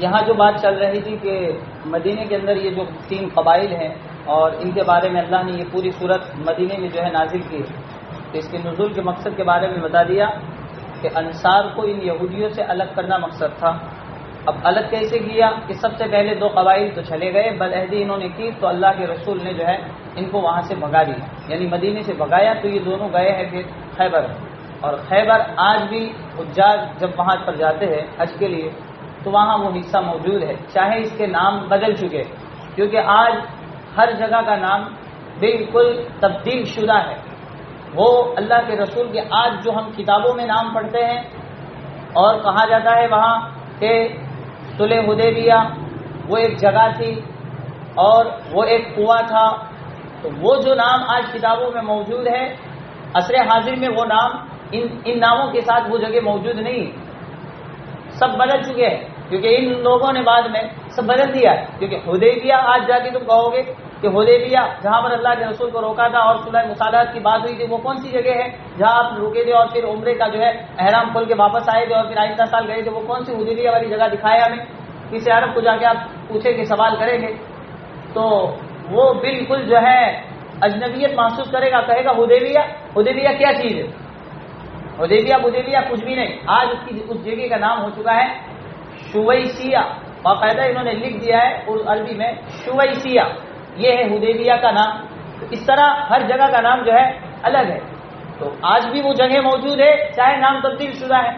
یہاں جو بات چل رہی تھی کہ مدینے کے اندر یہ جو 3 قبائل ہیں اور ان کے بارے میں اللہ نے یہ پوری صورت مدینے میں جو ہے نازل کی، تو اس کے نزول کے مقصد کے بارے میں بتا دیا کہ انصار کو ان یہودیوں سے الگ کرنا مقصد تھا۔ اب الگ کیسے کیا کہ سب سے پہلے 2 قبائل تو چلے گئے، بدعہدی انہوں نے کی تو اللہ کے رسول نے جو ہے ان کو وہاں سے بھگا دیا، یعنی مدینے سے بھگایا، تو یہ دونوں گئے ہیں پھر خیبر۔ اور خیبر آج بھی حجاج جب وہاں پر جاتے ہیں حج کے لیے تو وہاں وہ حصہ موجود ہے، چاہے اس کے نام بدل چکے، کیونکہ آج ہر جگہ کا نام بالکل تبدیل شدہ ہے۔ وہ اللہ کے رسول کے آج جو ہم کتابوں میں نام پڑھتے ہیں اور کہا جاتا ہے وہاں کہ صلح حدیبیہ وہ ایک جگہ تھی اور وہ ایک کنواں تھا، تو وہ جو نام آج کتابوں میں موجود ہے عصر حاضر میں وہ نام ان ناموں کے ساتھ وہ جگہ موجود نہیں، سب بدل چکے ہیں، کیونکہ ان لوگوں نے بعد میں سب بدل دیا ہے۔ کیونکہ حدیبیہ آج جا کے تم کہو گے کہ حدیبیہ جہاں پر اللہ کے رسول کو روکا تھا اور صلح مصالحت کی بات ہوئی تھی، وہ کون سی جگہ ہے جہاں آپ رکے تھے اور پھر عمرے کا جو ہے احرام کھول کے واپس آئے تھے اور پھر آئندہ سال گئے تھے، وہ کون سی حدیبیہ والی جگہ دکھایا ہمیں؟ کسی عرب کو جا کے آپ پوچھیں گے، سوال کریں گے تو وہ بالکل جو ہے اجنبیت محسوس کرے گا، کہے گا حدیبیہ کیا چیز ہے؟ حدیبیہ کچھ بھی نہیں۔ آج اس جگہ کا نام ہو چکا ہے شویسیہ، باقاعدہ انہوں نے لکھ دیا ہے عربی میں شویسیہ، یہ ہے حدیبیہ کا نام۔ تو اس طرح ہر جگہ کا نام جو ہے الگ ہے، تو آج بھی وہ جگہ موجود ہے چاہے نام تبدیل شدہ ہے۔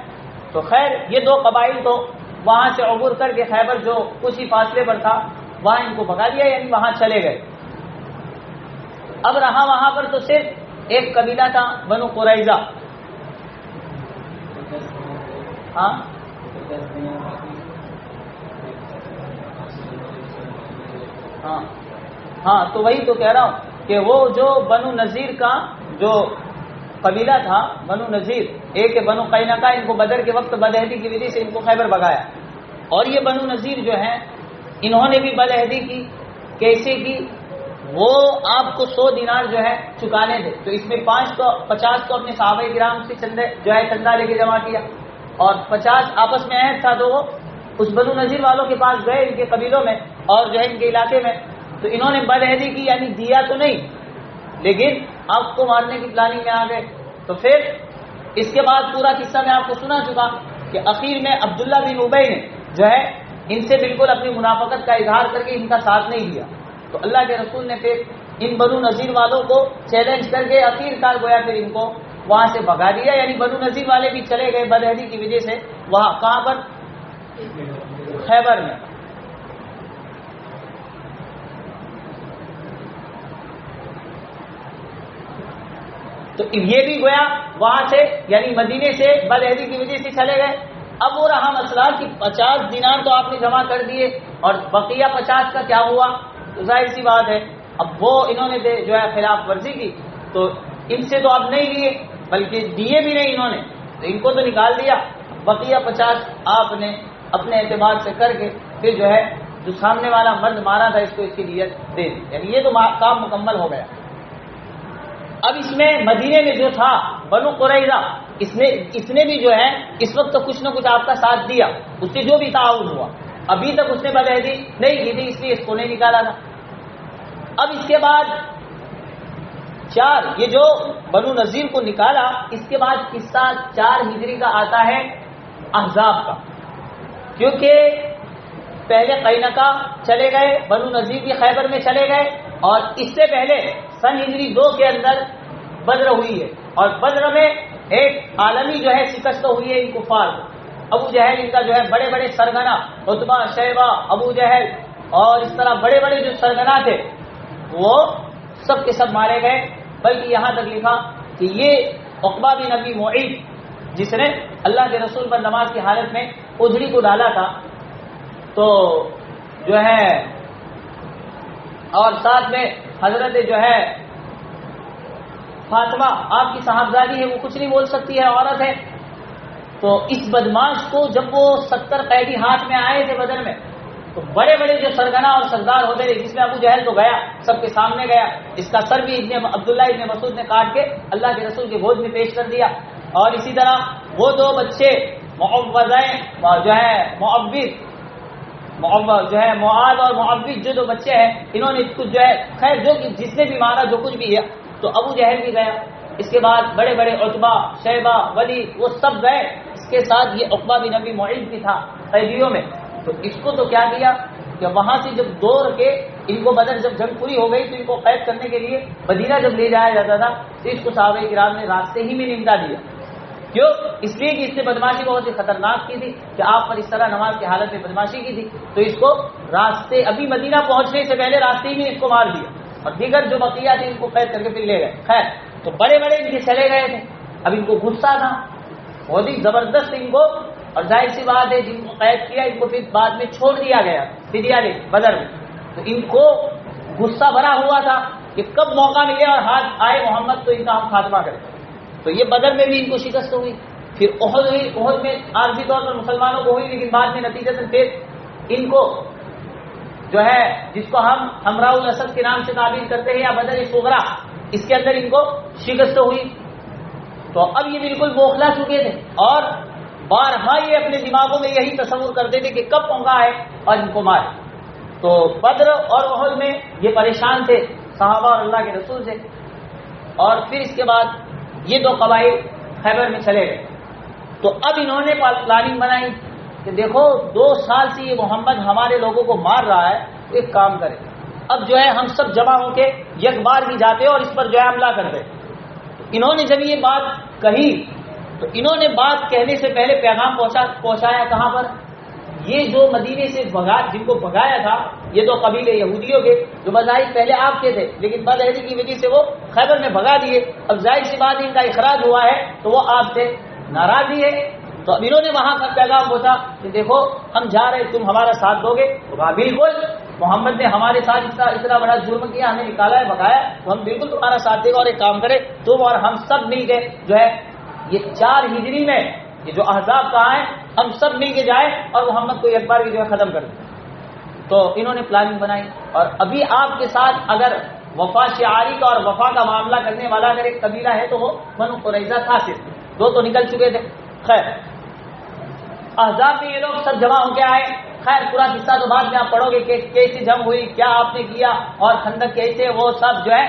تو خیر یہ 2 قبائل تو وہاں سے عبور کر کے خیبر جو کچھ ہی فاصلے پر تھا وہاں ان کو بھگا دیا، یعنی وہاں چلے گئے۔ اب رہا وہاں پر تو صرف ایک قبیلہ تھا بنو قریظہ۔ ہاں تو وہی تو کہہ رہا ہوں کہ وہ جو بنو نذیر کا جو قبیلہ تھا، بنو نذیر، ایک بنو قینقاع، ان کو بدر کے وقت بدعہدی کی وجہ سے ان کو خیبر بھگایا، اور یہ بنو نذیر جو ہیں انہوں نے بھی بدعہدی کی۔ کیسے کی؟ وہ آپ کو 100 دینار جو ہے چکانے تھے، تو اس میں 50 تو اپنے صحابہ کرام سے چندہ لے کے جمع کیا، اور 50 آپس میں عہد تھا، تو وہ اس بنو نذیر والوں کے پاس گئے ان کے قبیلوں میں اور جو ہے ان کے علاقے میں، تو انہوں نے بدعہدی کی، یعنی دیا تو نہیں لیکن آپ کو مارنے کی پلاننگ میں آ گئے۔ تو پھر اس کے بعد پورا قصہ میں آپ کو سنا چکا کہ اخیر میں عبداللہ بن ابی نے جو ہے ان سے بالکل اپنی منافقت کا اظہار کر کے ان کا ساتھ نہیں دیا، تو اللہ کے رسول نے پھر ان بنو نذیر والوں کو چیلنج کر کے اخیر کار گویا پھر ان کو وہاں سے بھگا دیا، یعنی بنو نذیر والے بھی چلے گئے بدعہدی کی وجہ سے وہاں، کہاں پر؟ خیبر میں۔ تو یہ بھی گویا وہاں سے یعنی مدینے سے بدعہدی کی وجہ سے چلے گئے۔ اب وہ رہا مسئلہ کہ 50 دینار تو آپ نے جمع کر دیے اور بقیہ 50 کا کیا ہوا؟ تو ظاہر سی بات ہے اب وہ انہوں نے جو ہے خلاف ورزی کی، تو ان سے تو اب نہیں لیے بلکہ دیے بھی نہیں انہوں نے، تو ان کو تو نکال دیا، بقیہ 50 آپ نے اپنے اعتبار سے کر کے پھر جو ہے جو سامنے والا مرد مارا تھا اس کو اس کی دیت دے دی، یعنی یہ تو کام مکمل ہو گیا۔ اب اس میں مدینے میں جو تھا بنو قریظہ، اس نے بھی جو ہے اس وقت تو کچھ نہ کچھ آپ کا ساتھ دیا، اس سے جو بھی تعاون ہوا، ابھی تک اس نے بدعہدی نہیں کی تھی اس لیے اس کو نہیں نکالا تھا۔ اب اس کے بعد 4 یہ جو بنو نذیر کو نکالا، اس کے بعد قصہ 4 ہجری کا آتا ہے احزاب کا، کیونکہ پہلے قینقاع چلے گئے، بنو نذیر بھی خیبر میں چلے گئے، اور اس سے پہلے سن ہجری 2 کے اندر بدر ہوئی ہے، اور بدر میں ایک عالمی جو ہے شکست ہوئی ہے ان کفار کو۔ ابو جہل ان کا جو ہے بڑے بڑے سرگنا، عتبہ، شیبہ، ابو جہل اور اس طرح بڑے بڑے جو سرگنا تھے وہ سب کے سب مارے گئے، بلکہ یہاں تک لکھا کہ یہ عقبہ بن ابی معیط جس نے اللہ کے رسول پر نماز کی حالت میں اجڑی کو ڈالا تھا، تو جو ہے اور ساتھ میں حضرت جو ہے فاطمہ آپ کی صاحبزادی ہے، وہ کچھ نہیں بول سکتی ہے، عورت ہے، تو اس بدماش کو جب وہ 70 قیدی ہاتھ میں آئے تھے بدر میں، تو بڑے بڑے جو سرگنا اور سردار ہوتے تھے، جس میں ابو جہل تو گیا، سب کے سامنے گیا، اس کا سر بھی عبداللہ ابن مسعود نے کاٹ کے اللہ کے رسول کے گود میں پیش کر دیا، اور اسی طرح وہ 2 بچے معوذین جو ہے معوذ جو ہے معاذ اور معوذ جو دو بچے ہیں، انہوں نے کچھ جو ہے خیر جو جس نے بھی مارا جو کچھ بھی ہے، تو ابو جہل بھی گیا، اس کے بعد بڑے بڑے عتبہ شیبہ ولید وہ سب گئے، اس کے ساتھ یہ عقبہ بن ابی معیط بھی تھا قیدیوں میں. تو اس کو تو کیا کیا کہ وہاں سے جب دوڑ کے ان کو بدر جب جنگ پوری ہو گئی تو ان کو قید کرنے کے لیے مدینہ جب لے جایا جاتا تھا تو اس کو صحابہ کرام نے راستے ہی میں نمٹا دیا. کیوں؟ اس لیے کہ اس نے بدماشی بہت ہی خطرناک کی تھی کہ آپ پر اس طرح نماز کی حالت میں بدماشی کی تھی، تو اس کو راستے ابھی مدینہ پہنچنے سے پہلے راستے ہی میں اس کو مار دیا، اور دیگر جو بقیہ تھے ان کو قید کر کے پھر لے گئے. خیر تو بڑے بڑے ان کے چلے گئے تھے، اب ان کو غصہ تھا بہت ہی زبردست ان کو، اور ظاہر سی بات ہے جن کو قید کیا ان کو پھر بعد میں چھوڑ دیا گیا فدیہ لے بدر میں، تو ان کو غصہ بھرا ہوا تھا کہ کب موقع ملے اور ہاتھ آئے محمد تو ان کا ہم خاتمہ کریں. تو یہ بدر میں بھی ان کو شکست ہوئی، پھر احد ہوئی، احد میں عارضی طور پر مسلمانوں کو ہوئی، لیکن بعد میں نتیجتاً پھر ان کو جو ہے جس کو ہم حمراء الاسد کے نام سے تعبیر کرتے ہیں یا بدر صغریٰ، اس کے اندر ان کو شکست ہوئی. تو اب یہ بالکل بوکھلا چکے تھے اور بارہا یہ اپنے دماغوں میں یہی تصور کرتے تھے کہ کب موقع آئے اور ان کو مارے. تو بدر اور احد میں یہ پریشان تھے صحابہ اور اللہ کے رسول سے. اور پھر اس کے بعد یہ دو قبائل خیبر میں چلے گئے. تو اب انہوں نے پلاننگ بنائی کہ دیکھو 2 سال سے یہ محمد ہمارے لوگوں کو مار رہا ہے، تو ایک کام کرے اب جو ہے ہم سب جمع ہو کے یک بار کی جاتے اور اس پر جو ہے حملہ کرتے. انہوں نے جب یہ بات کہی تو انہوں نے بات کہنے سے پہلے پیغام پہنچایا کہاں پر؟ یہ جو مدینے سے جن کو بھگایا تھا یہ دو قبیلے یہودیوں کے جو بظاہر پہلے آپ کے تھے لیکن بدعہدی کی وجہ سے وہ خیبر میں بھگا دیے، اب ظاہر سی بات ان کا اخراج ہوا ہے تو وہ آپ سے ناراض ہی ہے. تو اب انہوں نے وہاں کا پیغام پہنچا کہ دیکھو ہم جا رہے تم ہمارا ساتھ دو گے؟ تو کہا بالکل، محمد نے ہمارے ساتھ اتنا بڑا جرم کیا، ہمیں نکالا ہے بھگایا، تو ہم بالکل تمہارا ساتھ دے گا. اور ایک کام کرے تم اور ہم سب مل کے جو ہے یہ 4 ہجری میں یہ جو احزاب کہاں ہے ہم سب مل کے جائیں اور محمد کو ایک بار کی جو ہے ختم کر دیں. تو انہوں نے پلاننگ بنائی. اور ابھی آپ کے ساتھ اگر وفا شعاری کا اور وفا کا معاملہ کرنے والا اگر ایک قبیلہ ہے تو وہ بنو قریظہ تھا، صرف 2 تو نکل چکے تھے. خیر احزاب میں یہ لوگ سب جمع ہو کے آئے. خیر پورا قصہ تو بعد میں آپ پڑھو گے کہ کیسی جنگ ہوئی، کیا آپ نے کیا، اور خندق کیسے، وہ سب جو ہے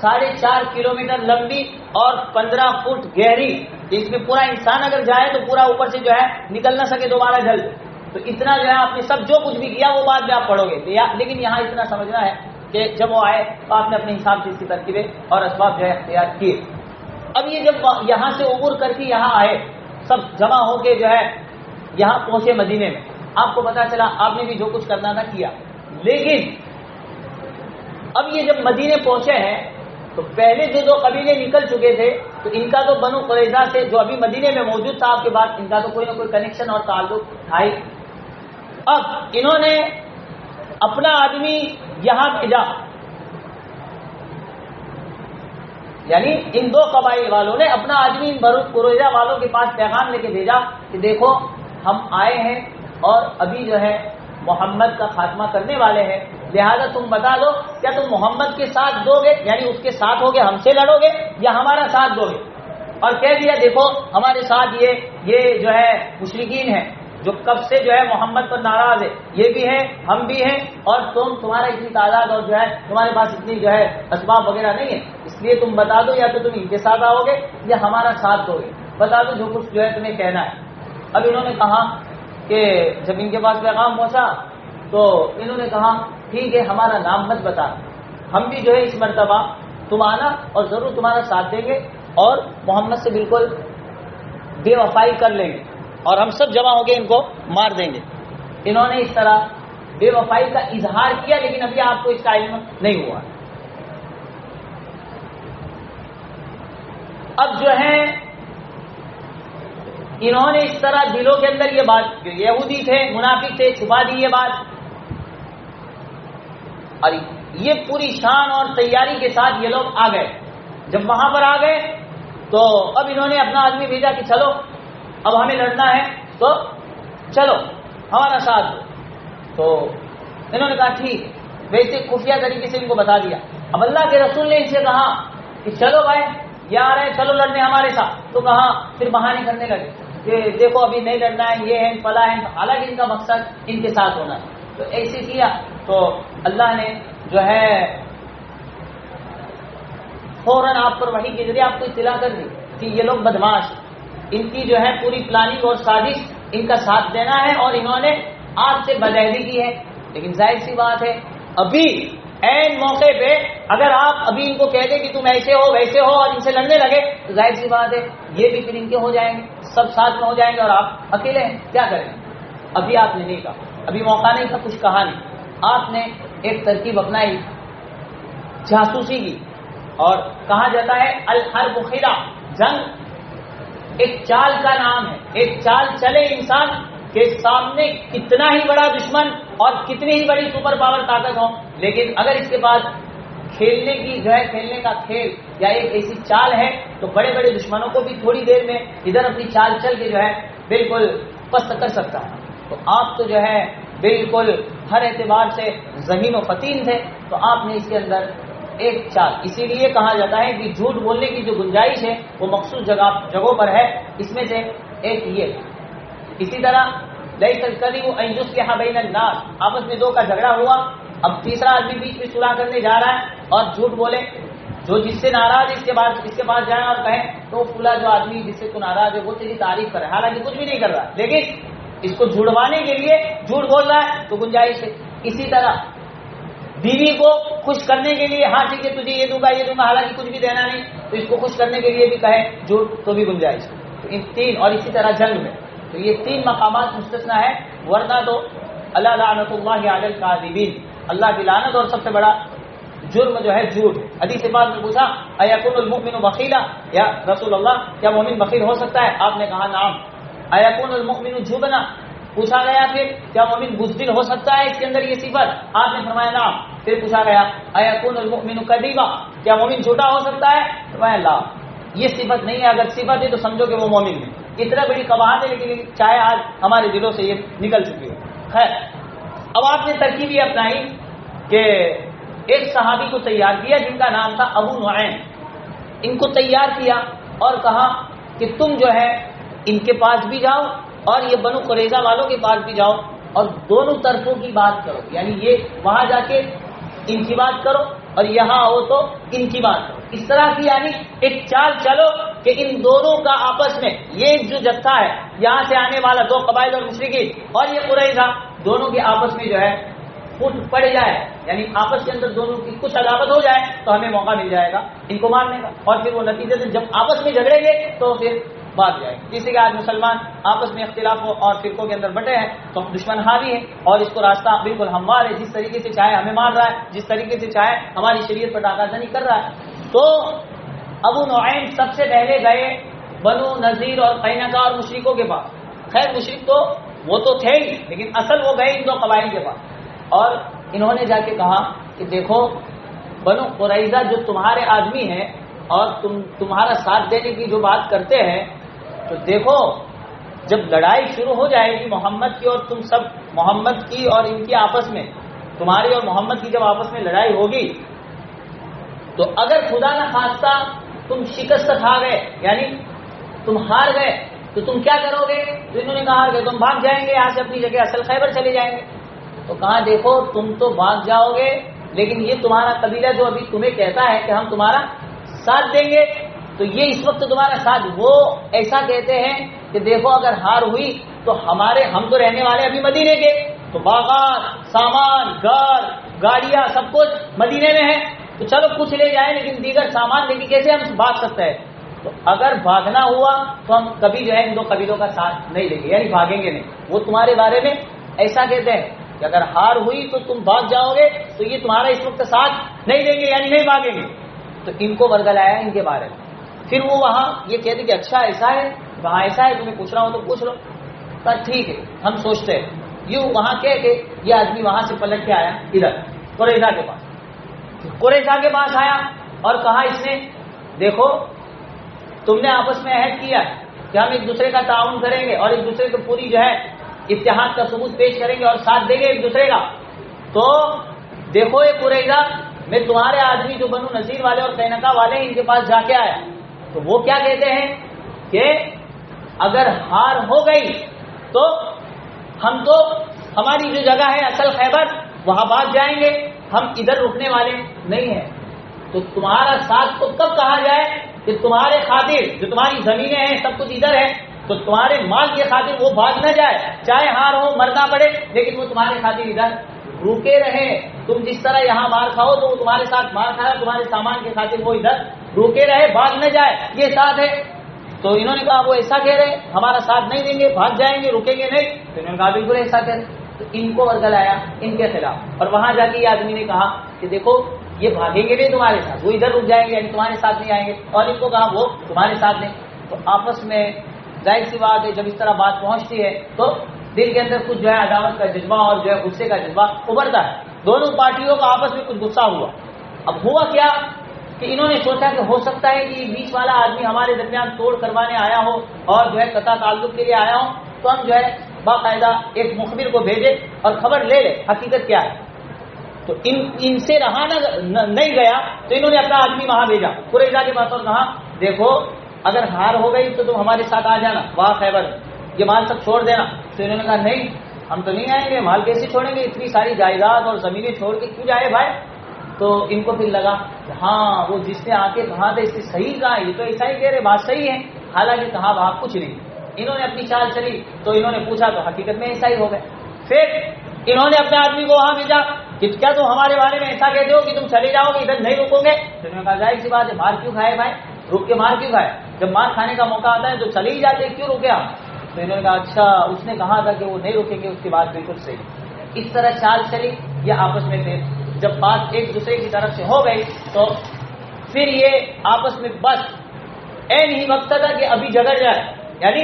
4.5 کلومیٹر لمبی اور 15 فٹ گہری، اس میں پورا انسان اگر جائے تو پورا اوپر سے جو ہے نکل نہ سکے دوبارہ جل. تو اتنا جو ہے آپ نے سب جو کچھ بھی کیا وہ بعد میں آپ پڑھو گے. لیکن یہاں اتنا سمجھنا ہے کہ جب وہ آئے تو آپ نے اپنے حساب سے اس کی ترکیبیں اور اسباب جو ہے اختیار کیے. اب یہ جب یہاں سے عبور کر کے یہاں آئے سب جمع ہو کے جو ہے یہاں پہنچے مدینے میں، آپ کو پتا چلا آپ نے بھی جو کچھ کرنا تھا کیا. لیکن اب یہ جب مدینے پہنچے ہیں تو پہلے جو 2 قبیلے نکل چکے تھے تو ان کا تو بنو قریظہ سے جو ابھی مدینے میں موجود تھا آپ کے بعد ان کا تو کوئی نہ کوئی کنیکشن اور تعلق تھا ہی. اب انہوں نے اپنا آدمی یہاں بھیجا، یعنی ان 2 قبائل والوں نے اپنا آدمی ان بنو قریظہ والوں کے پاس پیغام لے کے بھیجا کہ دیکھو ہم آئے ہیں اور ابھی جو ہے محمد کا خاتمہ کرنے والے ہیں، لہذا تم بتا دو کیا تم محمد کے ساتھ دو گے، یعنی اس کے ساتھ ہوگے ہم سے لڑو گے یا ہمارا ساتھ دو گے. اور کہہ دیا دیکھو ہمارے ساتھ یہ جو ہے مشرکین ہیں جو کب سے جو ہے محمد پر ناراض ہے، یہ بھی ہیں ہم بھی ہیں، اور تمہارا اتنی تعداد اور جو ہے تمہارے پاس اتنی جو ہے اسباب وغیرہ نہیں ہے، اس لیے تم بتا دو یا تو تم ان کے ساتھ آؤ گے یا ہمارا ساتھ دو گے، بتا دو جو کچھ جو ہے تمہیں کہنا ہے. اب انہوں نے کہا کہ جب ان کے پاس پیغام پہنچا تو انہوں نے کہا ٹھیک ہے ہمارا نام مت بتا، ہم بھی جو ہے اس مرتبہ تم آنا اور ضرور تمہارا ساتھ دیں گے اور محمد سے بالکل بے وفائی کر لیں گے اور ہم سب جمع ہو کے ان کو مار دیں گے. انہوں نے اس طرح بے وفائی کا اظہار کیا لیکن ابھی آپ کو اس کا علم نہیں ہوا. اب جو ہے انہوں نے اس طرح دلوں کے اندر یہ بات، جو یہودی تھے منافق تھے، چھپا دی یہ بات، اور یہ پوری شان اور تیاری کے ساتھ یہ لوگ آ گئے. جب وہاں پر آ گئے تو اب انہوں نے اپنا آدمی بھیجا کہ چلو اب ہمیں لڑنا ہے تو چلو ہمارا ساتھ دو. تو انہوں نے کہا ٹھیک، ویسے خفیہ طریقے سے ان کو بتا دیا. اب اللہ کے رسول نے ان سے کہا کہ چلو بھائی یہ آ رہے ہیں چلو لڑنے ہمارے ساتھ، تو کہا پھر بہانے کرنے لگے کہ دیکھو ابھی نہیں لڑنا ہے، یہ ہے فلاں ہے، حالانکہ ان کا مقصد ان کے ساتھ ہونا ہے. تو ایسے کیا تو اللہ نے جو ہے فوراً آپ پر وحی کے ذریعے آپ کو اطلاع کر دی کہ یہ لوگ بدماش، ان کی جو ہے پوری پلاننگ اور سازش ان کا ساتھ دینا ہے، اور انہوں نے آپ سے بدعہدی کی ہے. لیکن ظاہر سی بات ہے ابھی عین موقع پہ اگر آپ ابھی ان کو کہہ دیں کہ تم ایسے ہو ویسے ہو اور ان سے لڑنے لگے تو ظاہر سی بات ہے یہ بھی پھر ان کے ہو جائیں گے، سب ساتھ میں ہو جائیں گے اور آپ اکیلے ہیں، کیا کریں گے؟ ابھی آپ نے نہیں کہا، ابھی موقع نہیں تھا، کچھ کہا نہیں. آپ نے ایک ترکیب اپنائی، جاسوسی کی. اور کہا جاتا ہے الحرب خدع، جنگ ایک چال کا نام ہے. ایک چال چلے انسان کے سامنے کتنا ہی بڑا دشمن اور کتنی ہی بڑی سپر پاور طاقت ہو، لیکن اگر اس کے پاس کھیلنے کی جو ہے کھیلنے کا کھیل یا ایک ایسی چال ہے تو بڑے بڑے دشمنوں کو بھی تھوڑی دیر میں ادھر اپنی چال چل کے جو ہے بالکل پست کر سکتا ہے. تو آپ تو جو ہے بالکل ہر اعتبار سے ذہین و فطین تھے، تو آپ نے اس کے اندر ایک چال، اسی لیے کہا جاتا ہے کہ جھوٹ بولنے کی جو گنجائش ہے وہ مخصوص جگہوں پر ہے، اس میں سے ایک یہ. اسی طرح لیس الکذب ان یصلح بین الناس، آپس میں دو کا جھگڑا ہوا، اب تیسرا آدمی بیچ میں صلح کرنے جا رہا ہے اور جھوٹ بولے، جو جس سے ناراض ہے اس کے پاس جائیں اور کہیں تو فلاں جو آدمی جس سے تو ناراض ہے وہ تیری تعریف کرے، حالانکہ کچھ بھی نہیں کر رہا لیکن اس کو جھڑوانے کے لیے جھوٹ بول رہا ہے تو گنجائش ہے. اسی طرح بیوی کو خوش کرنے کے لیے ہاں ٹھیک ہے تجھے یہ دوں گا حالانکہ کچھ بھی دینا نہیں، تو اس کو خوش کرنے کے لیے بھی کہے جھوٹ تو بھی گنجائش ہے. تو ان تین، اور اسی طرح جنگ میں تو یہ تین مقامات مستثنا ہے، ورنہ تو اللہ لعنت اللہ علی الکاذبین، اللہ کی لعنت اور سب سے بڑا جرم جو ہے جھوٹ. حدیث پاک میں پوچھا ایکون المؤمن بخیلا، یا رسول اللہ کیا مومن بخیل ہو سکتا ہے؟ آپ نے کہا نعم. ایکون المؤمن جبنا، پوچھا گیا پھر کیا مومن بزدل ہو سکتا ہے اس کے اندر یہ صفت؟ آپ نے فرمایا نعم. پھر پوچھا گیا ایکون المؤمن کذیبا، کیا مومن جھوٹا ہو سکتا ہے؟ فرمایا لا، یہ صفت نہیں ہے، اگر صفت ہے تو سمجھو کہ وہ مومن ہے. اتنا بڑی قباحت ہے لیکن چاہے آج ہمارے دلوں سے یہ نکل چکی ہے. خیر، اب آپ نے ترکیب یہ اپنائی کہ ایک صحابی کو تیار کیا جن کا نام تھا ابو نعیم، ان کو تیار کیا اور کہا کہ تم جو ہے ان کے پاس بھی جاؤ اور یہ بنو قریظہ والوں کے پاس بھی جاؤ اور دونوں طرفوں کی بات کرو، یعنی یہ وہاں جا کے ان کی بات کرو اور یہاں آؤ تو ان کی بات کرو. اس طرح کی یعنی ایک چال چلو کہ ان دونوں کا آپس میں یہ جو جتھا ہے یہاں سے آنے والا دو قبائل اور مشرکین اور یہ قریظہ دونوں کے آپس میں جو ہے فوٹ پڑ جائے، یعنی آپس کے اندر دونوں کی کچھ عداوت ہو جائے تو ہمیں موقع مل جائے گا ان کو مارنے کا، اور پھر وہ نتیجے سے جب آپس میں جھگڑیں گے تو پھر بات جائے گی. جیسے کہ آج مسلمان آپس میں اختلاف ہو اور فرقوں کے اندر بٹے ہیں تو دشمن حاوی ہے اور اس کو راستہ بالکل ہموار ہے، جس طریقے سے چاہے ہمیں مار رہا ہے، جس طریقے سے چاہے ہماری شریعت پر ڈاکہ زنی کر رہا ہے. تو ابو نعیم سب سے پہلے گئے بنو نذیر اور قینقاع اور مشرکوں کے پاس. خیر مشرک تو وہ تو تھے ہی لیکن اصل وہ گئے ان دو قبائل کے پاس اور انہوں نے جا کے کہا کہ دیکھو بنو قریظہ جو تمہارے آدمی ہیں اور تمہارا ساتھ دینے کی جو بات کرتے ہیں، تو دیکھو جب لڑائی شروع ہو جائے گی محمد کی اور تم سب محمد کی اور ان کی آپس میں، تمہاری اور محمد کی جب آپس میں لڑائی ہوگی تو اگر خدا نہ خواستہ تم شکست کھا گئے یعنی تم ہار گئے تو تم کیا کرو گے؟ تو انہوں نے کہا کہ تم بھاگ جائیں گے یہاں سے اپنی جگہ اصل خیبر چلے جائیں گے. تو کہا دیکھو تم تو بھاگ جاؤ گے لیکن یہ تمہارا قبیلہ جو ابھی تمہیں کہتا ہے کہ ہم تمہارا ساتھ دیں گے تو یہ اس وقت تمہارا ساتھ وہ ایسا کہتے ہیں کہ دیکھو اگر ہار ہوئی تو ہم تو رہنے والے ابھی مدینے کے، تو باغات سامان گھر گاڑیاں سب کچھ مدینے میں ہے، تو چلو کچھ لے جائیں لیکن دیگر سامان لے کے کیسے ہم بھاگ سکتے ہیں؟ تو اگر بھاگنا ہوا تو ہم کبھی جو ہے ان دو قبیلوں کا ساتھ نہیں لیں گے، یعنی بھاگیں گے نہیں. وہ تمہارے بارے میں ایسا کہتے ہیں کہ اگر ہار ہوئی تو تم بھاگ جاؤ گے تو یہ تمہارا اس وقت ساتھ نہیں دیں گے یعنی نہیں بھاگیں گے. تو ان کو ورگلایا ان کے بارے میں. پھر وہ وہاں یہ کہتے کہ اچھا ایسا ہے، وہاں ایسا ہے، تمہیں پوچھ رہا ہوں تو پوچھ لو. پر ٹھیک ہے ہم سوچتے ہیں یوں. وہاں کہہ کے یہ آدمی وہاں سے پلٹ کے آیا ادھر قریظہ کے پاس. قریظہ کے پاس آیا اور کہا اس نے دیکھو تم نے آپس میں عہد کیا کہ ہم ایک دوسرے کا تعاون کریں گے اور ایک دوسرے کو پوری جو ہے اتحاد کا ثبوت پیش کریں گے اور ساتھ دیں گے ایک دوسرے کا. تو دیکھو یہ قریظہ میں تمہارے آدمی جو بنو نذیر والے اور قینقاع والے ہیں ان کے پاس جا کے آیا تو وہ کیا کہتے ہیں کہ اگر ہار ہو گئی تو ہم تو ہماری جو جگہ ہے اصل خیبر وہاں بھاگ جائیں گے، ہم ادھر رکنے والے نہیں ہیں۔ تو تمہارا ساتھ تو کب کہا جائے کہ تمہارے خاطر جو تمہاری زمینیں ہیں سب کچھ ادھر ہے، تو تمہارے مال کے خاطر وہ بھاگ نہ جائے، چاہے ہار ہو مرنا پڑے لیکن وہ تمہارے خاطر ادھر روکے رہے۔ تم جس طرح یہاں مار کھاؤ تو وہ تمہارے ساتھ مار کھایا، تمہارے سامان کے خاطر وہ ادھر روکے رہے، بھاگ نہ جائے، یہ ساتھ ہے۔ تو انہوں نے کہا وہ ایسا کہہ رہے ہمارا ساتھ نہیں دیں گے، بھاگ جائیں گے، رکیں گے نہیں۔ تو انہوں نے کہا بالکل ایسا کہہ رہے۔ تو ان کو ورگل آیا ان کے خلاف، اور وہاں جا کے یہ آدمی نے کہا کہ دیکھو یہ بھاگیں گے نہیں تمہارے ساتھ، وہ ادھر رک جائیں گے، یعنی تمہارے ساتھ نہیں آئیں گے، اور ان کو کہا وہ تمہارے ساتھ نہیں۔ تو آپس میں ظاہر سی بات ہے جب اس طرح بات پہنچتی ہے تو دل کے اندر کچھ جو ہے عداوت کا جذبہ اور جو ہے غصے کا جذبہ ابھرتا ہے۔ دونوں پارٹیوں کا آپس میں کچھ غصہ ہوا۔ اب ہوا کیا کہ انہوں نے سوچا کہ ہو سکتا ہے کہ یہ بیچ والا آدمی ہمارے درمیان توڑ کروانے آیا ہو اور جو ہے قطع تعلق کے لیے آیا ہو، تو ہم جو ہے باقاعدہ ایک مخبر کو بھیجے اور خبر لے لے حقیقت کیا ہے۔ تو ان سے رہا نہیں گیا تو انہوں نے اپنا آدمی وہاں بھیجا قریظہ کے پاس اور کہا دیکھو اگر ہار ہو گئی تو تم ہمارے ساتھ آ جانا وہاں خیبر، یہ مال سب چھوڑ دینا۔ تو انہوں نے کہا نہیں ہم تو نہیں آئیں گے، مال کیسے چھوڑیں گے، اتنی ساری جائیداد اور زمینیں چھوڑ کے کیوں جائے بھائی۔ تو ان کو پھر لگا کہ ہاں وہ جس نے آ کے کہا تھا اس نے صحیح کہا، یہ تو ایسا ہی کہہ رہے بات صحیح ہے، حالانکہ کہا وہاں کچھ نہیں۔ انہوں نے اپنی چال چلی تو انہوں نے پوچھا تو حقیقت میں ایسا ہی ہو گیا۔ پھر انہوں نے اپنے آدمی کو وہاں بھیجا کہ کیا تم ہمارے بارے میں ایسا کہتے ہو کہ تم چلے جاؤ گے، ادھر نہیں رکو گے۔ تو انہوں نے کہا ظاہر سی بات ہے مار کیوں کھائے بھائی، رک کے مار کیوں کھائے، جب مار کھانے کا موقع آتا ہے تو چلے ہی جاتے، کیوں رکے آپ۔ تو انہوں نے کہا اچھا اس نے کہا تھا کہ وہ نہیں رکیں گے، اس کی بات بالکل صحیح۔ اس طرح چال چلی، یہ آپس میں تھے، جب بات ایک دوسرے کی طرف سے ہو گئی تو پھر یہ آپس میں بس این ہی وقت تھا کہ ابھی جھگڑ جائے، یعنی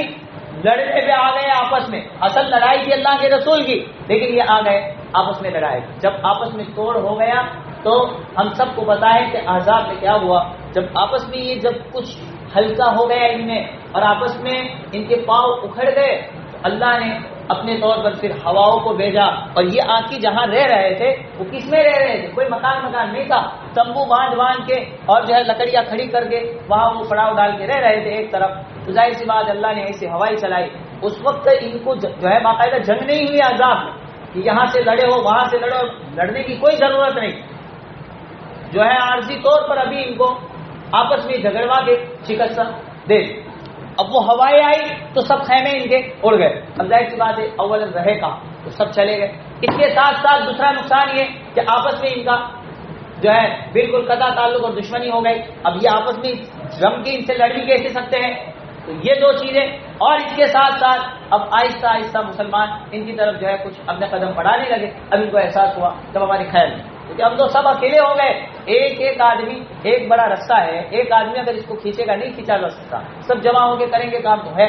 لڑنے پہ آ گئے آپس میں۔ اصل لڑائی تھی اللہ کے رسول کی لیکن یہ آ گئے آپس میں لڑائی۔ جب آپس میں توڑ ہو گیا تو ہم سب کو پتا ہے کہ احزاب میں کیا ہوا، جب آپس میں یہ جب کچھ ہلکا ہو گیا ان میں اور آپس میں ان کے پاؤں اکھڑ گئے تو اللہ نے اپنے طور پر پھر ہواؤں کو بھیجا، اور یہ آقی جہاں رہ رہے تھے وہ کس میں رہ رہے تھے، کوئی مکان نہیں تھا، تمبو باندھ کے اور جو ہے لکڑیاں کھڑی کر کے وہاں وہ پڑاؤ ڈال کے رہ رہے تھے ایک طرف۔ تو ظاہر سی بات اللہ نے ایسی ہوائیں چلائی، اس وقت ان کو جو ہے باقاعدہ جنگ نہیں ہوئی عذاب میں کہ یہاں سے لڑے ہو وہاں سے لڑے ہو، لڑنے کی کوئی ضرورت نہیں، جو ہے عارضی طور پر ابھی ان کو آپس میں جھگڑوا کے شکست دے۔ اب وہ ہوائیں آئی تو سب خیمے ان کے اڑ گئے۔ اب ظاہر سی بات ہے اول رہے کا تو سب چلے گئے۔ اس کے ساتھ ساتھ دوسرا نقصان یہ کہ آپس میں ان کا جو ہے بالکل قطع تعلق اور دشمنی ہو گئی۔ اب یہ آپس میں جم کے ان سے لڑ بھی کیسے سکتے ہیں، تو یہ دو چیزیں، اور اس کے ساتھ ساتھ اب آہستہ آہستہ مسلمان ان کی طرف جو ہے کچھ اپنے قدم بڑھانے لگے۔ اب ان کو احساس ہوا جب ہماری خیر میں، کیونکہ اب تو سب اکیلے ہو گئے، ایک آدمی ایک بڑا رستہ ہے، ایک آدمی اگر اس کو کھینچے گا نہیں کھینچا جا سکتا، سب جمع ہو کے کریں گے کام تو ہے۔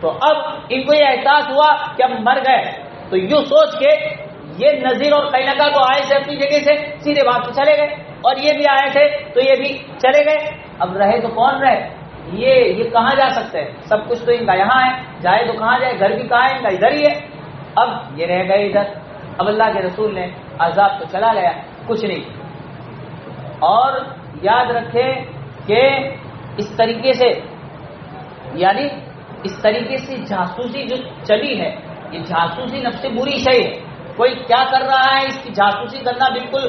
تو اب ان کو یہ احساس ہوا کہ اب مر گئے، تو یوں سوچ کے یہ نذیر اور قینقاع تو آئے تھے اپنی جگہ سے سیدھے بات تو چلے گئے، اور یہ بھی آئے تھے تو یہ بھی چلے گئے۔ اب رہے تو کون رہے، یہ کہاں جا سکتے ہیں، سب کچھ تو ان کا یہاں ہے، جائے تو کہاں جائے، گھر بھی کہاں ہے ان کا، ادھر ہی ہے۔ اب یہ رہ گئے ادھر۔ اب اللہ کے رسول نے عذاب تو چلا گیا کچھ نہیں، اور یاد رکھے کہ اس طریقے سے یعنی اس طریقے سے جاسوسی جو چلی ہے، یہ جاسوسی نفس سے بری شے ہے۔ کوئی کیا کر رہا ہے اس کی جاسوسی کرنا بالکل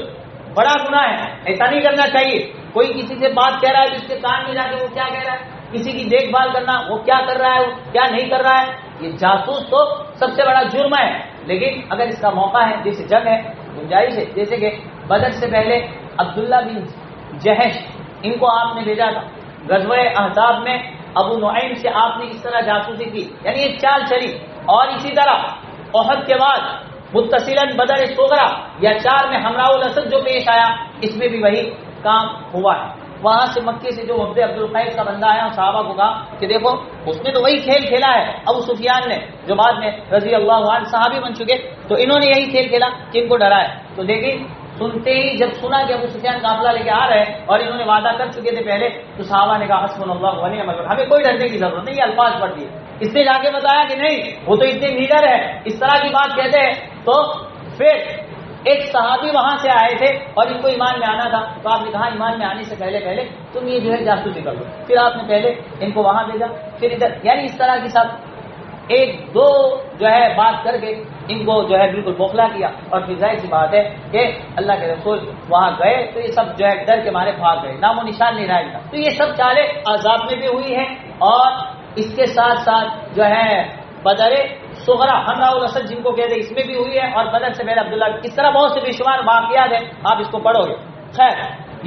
بڑا گناہ ہے، ایسا نہیں کرنا چاہیے۔ کوئی کسی سے بات کہہ رہا ہے تو اس کے کان میں جا کے وہ کیا کہہ رہا ہے، کسی کی دیکھ بھال کرنا وہ کیا کر رہا ہے وہ کیا نہیں کر رہا ہے، یہ جاسوس تو سب سے بڑا جرم ہے۔ لیکن اگر اس کا موقع ہے، جیسے جنگ ہے، گنجائش ہے، جیسے کہ بدر سے پہلے عبداللہ بن جہش ان کو آپ نے بھیجا تھا، غزوہ احزاب میں ابو نعیم سے آپ نے اس طرح جاسوسی کی، یعنی ایک چال چلی۔ اور اسی طرح احد کے بعد متصلاً بدر صغرا یا 4 میں حمراء الاسد جو پیش آیا، اس میں بھی وہی کام ہوا ہے۔ وہاں سے مکے سے جو وفد عبد القیس کا بندہ آیا اور صحابہ کو کہا کہ دیکھو اس نے تو وہی کھیل کھیلا ہے ابو سفیان نے، جو بعد میں رضی اللہ عنہ صحابی بن چکے، تو انہوں نے یہی کھیل کھیلا کہ ان کو ڈرائے۔ تو دیکھیں سنتے ہی جب سنا کہ ابو سفیان قافلہ لے کے آ رہے ہیں اور انہوں نے وعدہ کر چکے تھے پہلے، تو صحابہ نے کہا حسبنا اللہ ونعم الوکیل، ہمیں کوئی ڈرنے کی ضرورت نہیں، یہ الفاظ پڑھ دیے۔ اس نے جا کے بتایا کہ نہیں وہ تو اتنے لیڈر ہے، اس طرح کی بات کہتے ہیں، تو پھر ایک صحابی وہاں سے آئے تھے اور ان کو ایمان میں آنا تھا، تو آپ نے کہا ایمان میں آنے سے پہلے تم یہ جو ہے جاسوسی کر لو. پھر آپ نے پہلے ان کو وہاں بھیجا، پھر ادھر، یعنی اس طرح کی سب ایک دو جو ہے بات کر کے ان کو جو ہے بالکل بوکھلا کیا. اور پھر ظاہر سی بات ہے کہ اللہ کے رسول وہاں گئے تو یہ سب جو ہے ڈر کے مارے بھاگ گئے، نام و نشان نہیں رہا ان کا. تو یہ سب چالیں عذاب میں بھی ہوئی ہیں، اور اس کے ساتھ ساتھ جو ہے بدر صغرا حمراء الاسد جن کو کہتے ہیں اس میں بھی ہوئی ہے، اور بدر سے پہلے عبداللہ، اس طرح بہت سے بے شمار واقعات ہیں، آپ اس کو پڑھو گے. خیر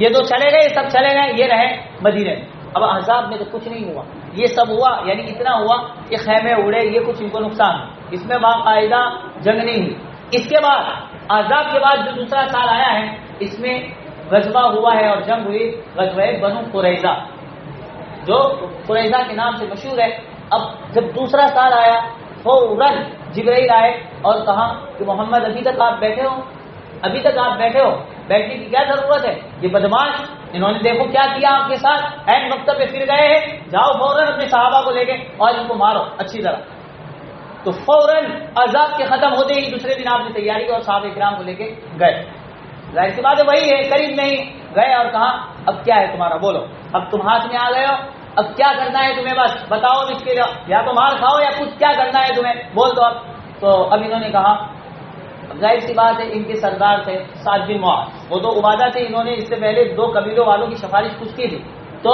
یہ دو چلے گئے، سب چلے گئے، یہ رہے مدینے میں. اب احزاب میں تو کچھ نہیں ہوا، یہ سب ہوا یعنی اتنا ہوا کہ خیمے اڑے، یہ کچھ ان کو نقصان، اس میں باقاعدہ جنگ نہیں ہوئی. اس کے بعد احزاب کے بعد جو دوسرا سال آیا ہے اس میں غزوہ ہوا ہے اور جنگ ہوئی، غزوہ بنو قریظہ جو قریظہ کے نام سے مشہور ہے. اب جب دوسرا سال آیا فوراً جبرائیل آئے اور کہا کہ محمد ابھی تک آپ بیٹھے ہو، بیٹھنے کی کیا ضرورت ہے؟ یہ بدماش انہوں نے دیکھو کیا کیا آپ کے ساتھ، عین وقت پہ پھر گئے ہیں، جاؤ فوراً اپنے صحابہ کو لے کے اور ان کو مارو اچھی طرح. تو فوراً عذاب کے ختم ہوتے ہی دوسرے دن آپ نے تیاری کی اور صحابہ کرام کو لے کے گئے. ظاہر سی بات ہے وہی ہے، قریب نہیں گئے اور کہا اب کیا ہے تمہارا، بولو، اب تم ہاتھ میں آ گئے ہو، اب کیا کرنا ہے تمہیں، بس بتاؤ اس کے لیے، یا تو مار کھاؤ یا کچھ کیا کرنا ہے تمہیں، بول دو اب. تو اب انہوں نے کہا، اب ظاہر سی بات ہے ان کے سردار تھے سعد بن معاذ، وہ تو عبادہ تھے، انہوں نے اس سے پہلے 2 قبیلوں والوں کی سفارش کچھ کی تھی. تو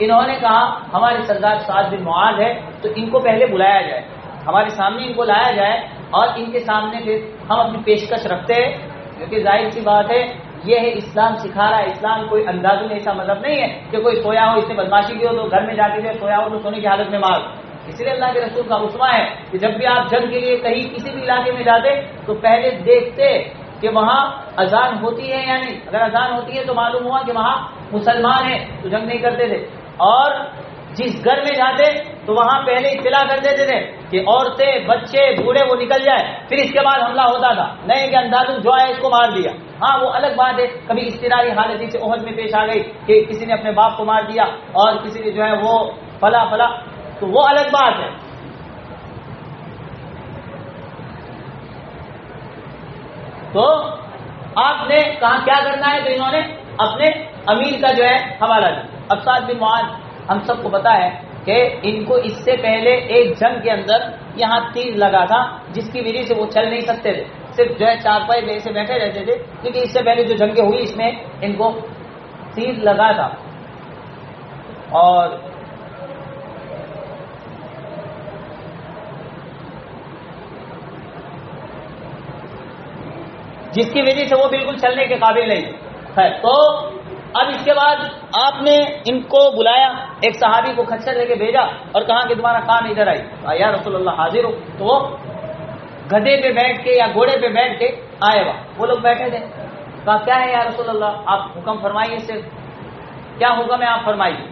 انہوں نے کہا ہمارے سردار سعد بن معاذ ہے تو ان کو پہلے بلایا جائے، ہمارے سامنے ان کو لایا جائے اور ان کے سامنے پھر ہم اپنی پیشکش رکھتے ہیں، کیونکہ ظاہر سی بات ہے یہ ہے اسلام سکھا رہا ہے. اسلام کوئی اندازوں میں ایسا مذہب نہیں ہے کہ کوئی سویا ہو، اس نے بدماشی کی ہو تو گھر میں جا کے سویا ہو تو سونے کی حالت میں مار. اس لیے اللہ کے رسول کا حکم ہے کہ جب بھی آپ جنگ کے لیے کہیں کسی بھی علاقے میں جاتے تو پہلے دیکھتے کہ وہاں اذان ہوتی ہے یا نہیں. اگر اذان ہوتی ہے تو معلوم ہوا کہ وہاں مسلمان ہیں تو جنگ نہیں کرتے تھے، اور جس گھر میں جاتے تو وہاں پہلے اطلاع کر دیتے تھے کہ عورتیں بچے بوڑھے وہ نکل جائے، پھر اس کے بعد حملہ ہوتا تھا، نہیں کہ اندازوں جو آئے اس کو مار دیا. ہاں وہ الگ بات ہے کبھی اضطراری حالت سے احد میں پیش آ گئی کہ کسی نے اپنے باپ کو مار دیا اور کسی نے جو ہے وہ فلا تو وہ الگ بات ہے. تو آپ نے کہا کیا کرنا ہے، تو انہوں نے اپنے امیر کا جو ہے حوالہ دیا. اب سعد بن معاذ ہم سب کو پتا ہے کہ ان کو اس سے پہلے ایک جنگ کے اندر یہاں تیر لگا تھا جس کی وجہ سے وہ چل نہیں سکتے تھے، صرف جو ہے چارپائی پہ سے بیٹھے رہتے تھے، کیونکہ اس سے پہلے جو جنگیں ہوئی اس میں ان کو تیر لگا تھا. اور جس کی وجہ سے وہ بالکل چلنے کے قابل نہیں ہے. تو اب اس کے بعد آپ نے ان کو بلایا، ایک صحابی کو خچر لے کے بھیجا اور کہا کہ تمہارا کام ادھر آئی. یا رسول اللہ حاضر ہو. تو وہ گدھے پہ بیٹھ کے یا گھوڑے پہ بیٹھ کے آئے گا، وہ لوگ بیٹھے تھے. کہا کیا ہے یا رسول اللہ، آپ حکم فرمائیے، صرف کیا حکم ہے آپ فرمائیے.